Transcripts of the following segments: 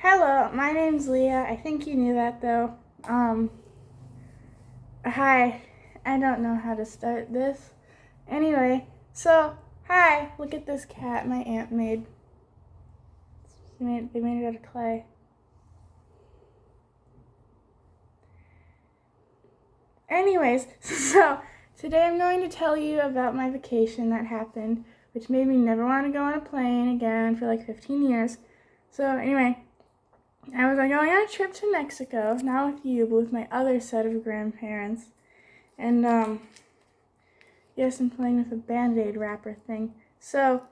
Hello, my name's Leah. I think you knew that though. Hi. I don't know how to start this. Anyway, hi, look at this cat my aunt made. They made it out of clay. Anyways, so today I'm going to tell you about my vacation that happened, which made me never want to go on a plane again for like 15 years. So anyway, I was going on a trip to Mexico, not with you, but with my other set of grandparents. And, yes, I'm playing with a Band-Aid wrapper thing. So,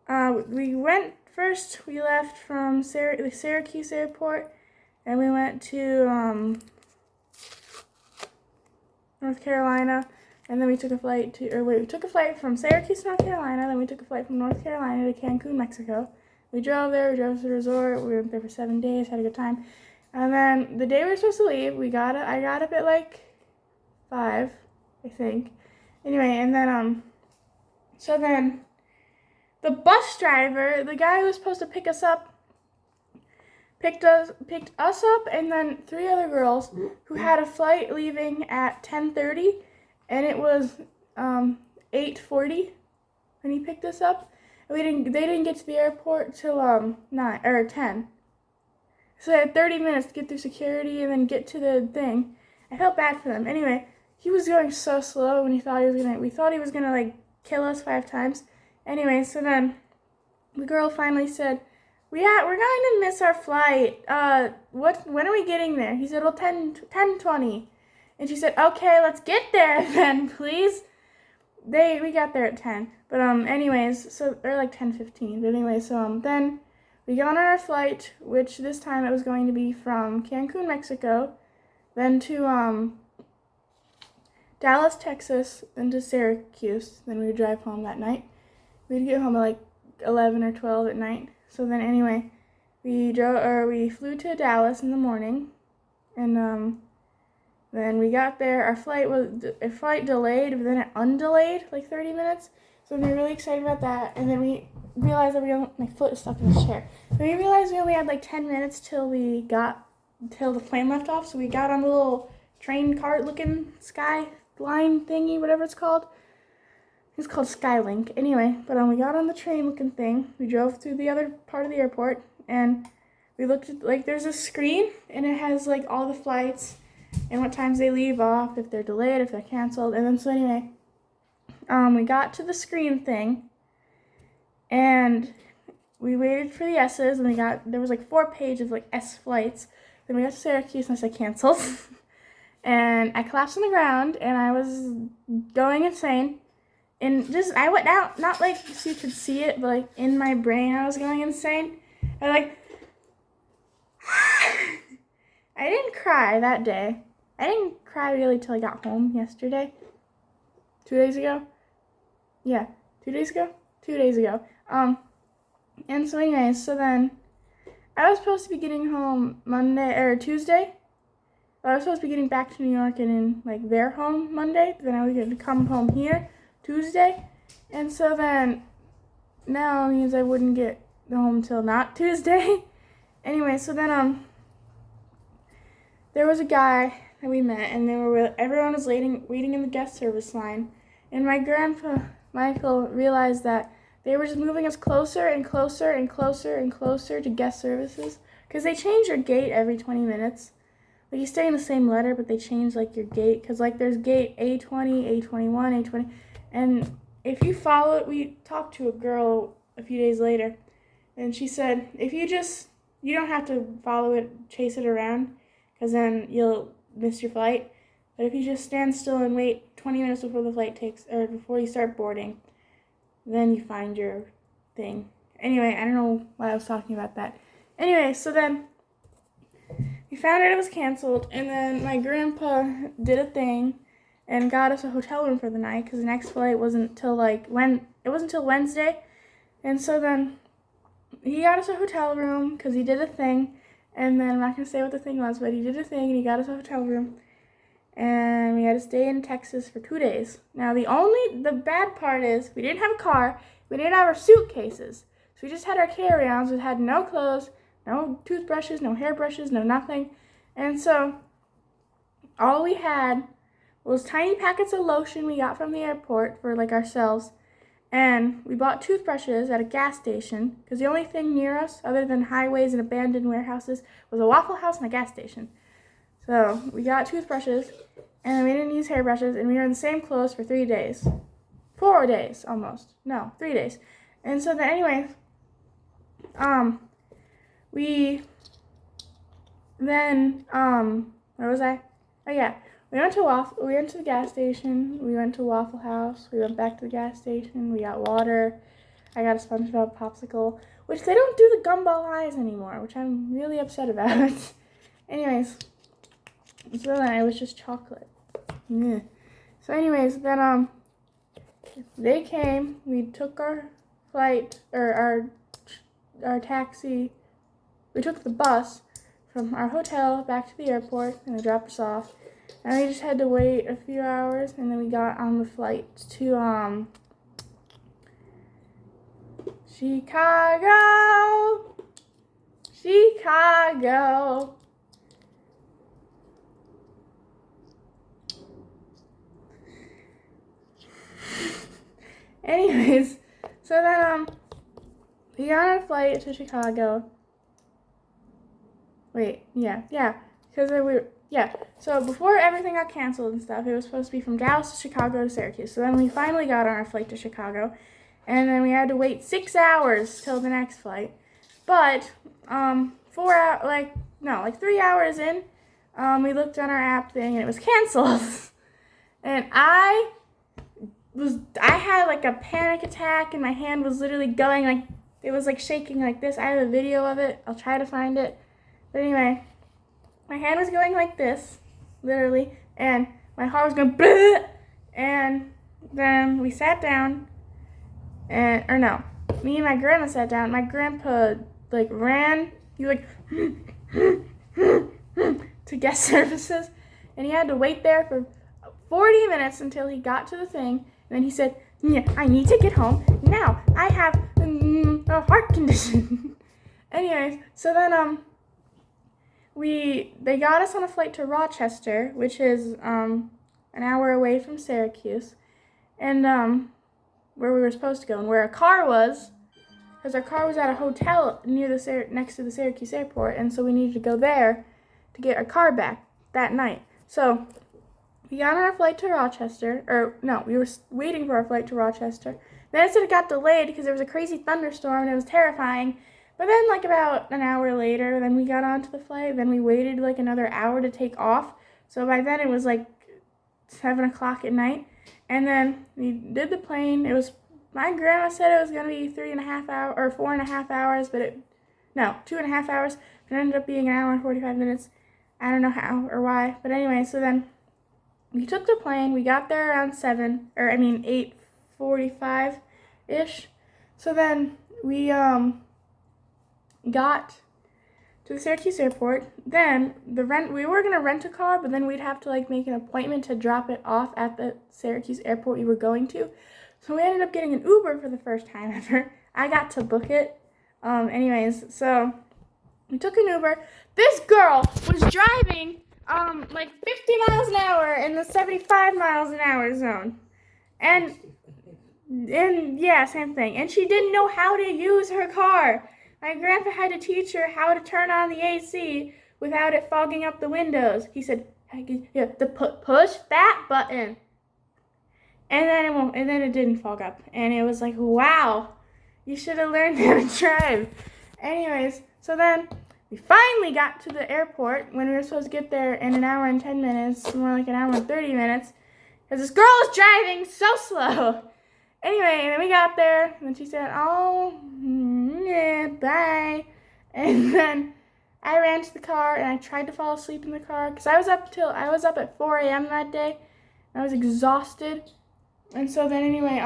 we left from the Syracuse airport, and we went to, North Carolina, and then we took a flight we took a flight from Syracuse, North Carolina, then we took a flight from North Carolina to Cancun, Mexico. We drove there, we drove to the resort, we went there for 7 days, had a good time. And then the day we were supposed to leave, I got up at like 5, I think. Anyway, and then, so then the bus driver, the guy who was supposed to pick us up, picked us up, and then 3 other girls who had a flight leaving at 10:30, and it was 8:40 when he picked us up. They didn't get to the airport till 9 or 10. So they had 30 minutes to get through security and then get to the thing. I felt bad for them. Anyway, he was going so slow when we thought he was gonna like kill us 5 times. Anyway, so then the girl finally said, we're going to miss our flight. When are we getting there? He said, well, 10:20. And she said, okay, let's get there then, please. We got there at 10. But, anyways, or like 10:15. But anyway, so, then we got on our flight, which this time it was going to be from Cancun, Mexico, then to, Dallas, Texas, then to Syracuse. Then we would drive home that night. We'd get home at like 11 or 12 at night. So then anyway, we flew to Dallas in the morning, and then we got there. Our flight delayed, but then it undelayed like 30 minutes. So we were really excited about that. And then we realized that my foot is stuck in the chair. We realized we only had like 10 minutes till the plane left off. So we got on the little train cart looking skyline thingy, whatever it's called. It's called Skylink. Anyway, but we got on the train-looking thing. We drove through the other part of the airport, and we looked at, like, there's a screen, and it has, like, all the flights and what times they leave off, if they're delayed, if they're canceled. And then, so anyway, we got to the screen thing, and we waited for the S's, and there was, like, 4 pages of, like, S flights. Then we got to Syracuse, and I said canceled. And I collapsed on the ground, and I was going insane. And I went out, not like so you could see it, but like in my brain I was going insane. I didn't cry that day. I didn't cry really till I got home yesterday. 2 days ago? Yeah, 2 days ago? 2 days ago. And so anyways, so then I was supposed to be getting home Tuesday. I was supposed to be getting back to New York and in like their home Monday. Then I was going to come home here Tuesday, and so then now it means I wouldn't get home till not Tuesday. Anyway, so then there was a guy that we met, and everyone was waiting in the guest service line, and my grandpa Michael realized that they were just moving us closer and closer and closer and closer to guest services, because they change your gate every 20 minutes. Like, you stay in the same letter, but they change like your gate, because like there's gate A20, A21, A20. And if you follow it, we talked to a girl a few days later, and she said, you don't have to follow it, chase it around, because then you'll miss your flight. But if you just stand still and wait 20 minutes before the flight before you start boarding, then you find your thing. Anyway, I don't know why I was talking about that. Anyway, so then we found out it was canceled, and then my grandpa did a thing and got us a hotel room for the night, because the next flight wasn't till Wednesday. And so then he got us a hotel room because he did a thing, and then I'm not going to say what the thing was, but he did a thing and he got us a hotel room, and we had to stay in Texas for 2 days. Now the bad part is we didn't have a car, we didn't have our suitcases, so we just had our carry-ons. We had no clothes, no toothbrushes, no hairbrushes, no nothing. And so all we had was tiny packets of lotion we got from the airport for like ourselves. And we bought toothbrushes at a gas station because the only thing near us, other than highways and abandoned warehouses, was a Waffle House and a gas station. So we got toothbrushes, and we didn't use hairbrushes, and we were in the same clothes for 3 days. 4 days, almost. No, 3 days. And so then anyway, where was I? Oh yeah. We went to the gas station, we went to Waffle House, we went back to the gas station, we got water, I got a SpongeBob popsicle, which they don't do the gumball eyes anymore, which I'm really upset about. Anyways, so then it was just chocolate. Yeah. So anyways, then they came, we took our flight, or our taxi, we took the bus from our hotel back to the airport, and they dropped us off. And we just had to wait a few hours, and then we got on the flight to Chicago. Anyways, so then we got on a flight to Chicago. So before everything got canceled and stuff, it was supposed to be from Dallas to Chicago to Syracuse. So then we finally got on our flight to Chicago, and then we had to wait 6 hours till the next flight. But 3 hours in, we looked on our app thing and it was canceled. And I had like a panic attack, and my hand was literally going like, it was like shaking like this. I have a video of it. I'll try to find it. But anyway, my hand was going like this, literally, and my heart was going bleh, and then we sat down, me and my grandma sat down. My grandpa like ran, he like to guest services, and he had to wait there for 40 minutes until he got to the thing, and then he said, yeah, I need to get home now. I have a heart condition. Anyways, so then they got us on a flight to Rochester, which is an hour away from Syracuse, and where we were supposed to go, and where our car was, because our car was at a hotel next to the Syracuse airport, and so we needed to go there to get our car back that night. So we got on our flight to Rochester, we were waiting for our flight to Rochester. Then it got delayed because there was a crazy thunderstorm, and it was terrifying. But then, like, about an hour later, then we got onto the flight. Then we waited, like, another hour to take off. So by then, it was, like, 7 o'clock at night. And then we did the plane. My grandma said it was going to be 3.5 hours, or 4.5 hours, 2.5 hours. But it ended up being an hour and 45 minutes. I don't know how or why. But anyway, so then we took the plane. We got there around 8:45-ish. So then we, got to the Syracuse airport. Then we were gonna rent a car, but then we'd have to like make an appointment to drop it off at the Syracuse airport we were going to. So we ended up getting an Uber for the first time ever. I got to book it. Anyways, so we took an Uber. This girl was driving like 50 miles an hour in the 75 miles an hour zone. And yeah, same thing. And she didn't know how to use her car. My grandpa had to teach her how to turn on the AC without it fogging up the windows. He said, you have to push that button. And then it didn't fog up. And it was like, wow, you should have learned how to drive. Anyways, so then we finally got to the airport when we were supposed to get there in an hour and 10 minutes, more like an hour and 30 minutes, because this girl was driving so slow. Anyway, and then we got there, and then she said, oh, yeah, bye. And then I ran to the car, and I tried to fall asleep in the car, because I was up at 4 a.m. that day, and I was exhausted. And so then anyway,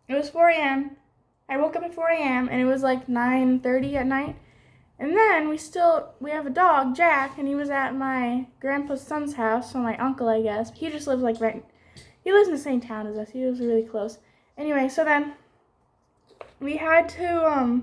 it was 4 a.m. I woke up at 4 a.m., and it was like 9:30 at night. And then we have a dog, Jack, and he was at my grandpa's son's house, so my uncle, I guess. He just lives he lives in the same town as us. He was really close. Anyway, so then we had to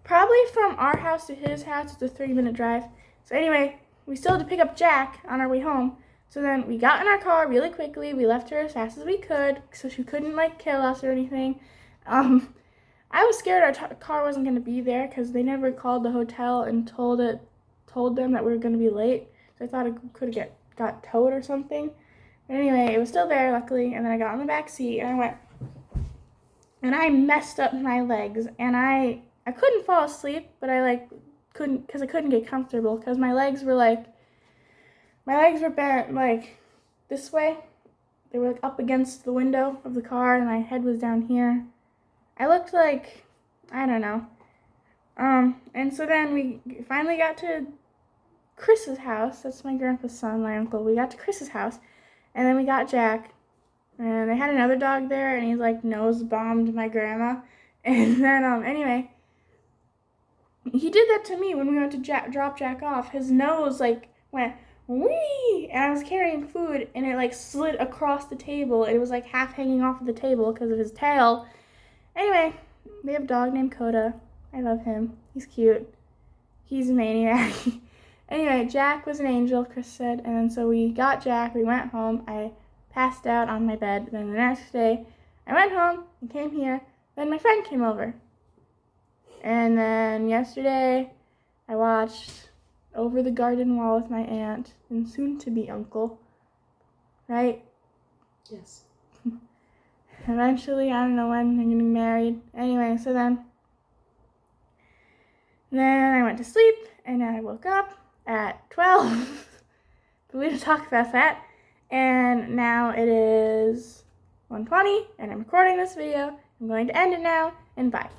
Probably from our house to his house, it's a 3-minute drive. So anyway, we still had to pick up Jack on our way home. So then we got in our car really quickly. We left her as fast as we could so she couldn't like kill us or anything. I was scared our car wasn't going to be there because they never called the hotel and told them that we were going to be late. So I thought it could have got towed or something. But anyway, it was still there, luckily. And then I got in the back seat and I went, and I messed up my legs. And I couldn't fall asleep, but I couldn't, because I couldn't get comfortable because my legs were bent like this way. They were like up against the window of the car and my head was down here. I looked like, I don't know. And so then we finally got to Chris's house. That's my grandpa's son, my uncle. We got to Chris's house, and then we got Jack, and they had another dog there, and he's like nose bombed my grandma. And then anyway, he did that to me when we went to drop Jack off. His nose like went wee, and I was carrying food, and it like slid across the table. It was like half hanging off of the table because of his tail. Anyway, we have a dog named Coda. I love him. He's cute. He's a maniac. Anyway, Jack was an angel, Chris said. And then so we got Jack. We went home. I passed out on my bed. Then the next day, I went home and came here. Then my friend came over. And then yesterday, I watched Over the Garden Wall with my aunt and soon-to-be uncle. Right? Yes. Eventually, I don't know when they're getting married. Anyway, so then I went to sleep, and I woke up at 12. But we didn't talk about that. And now it is 1:20, and I'm recording this video. I'm going to end it now, and bye.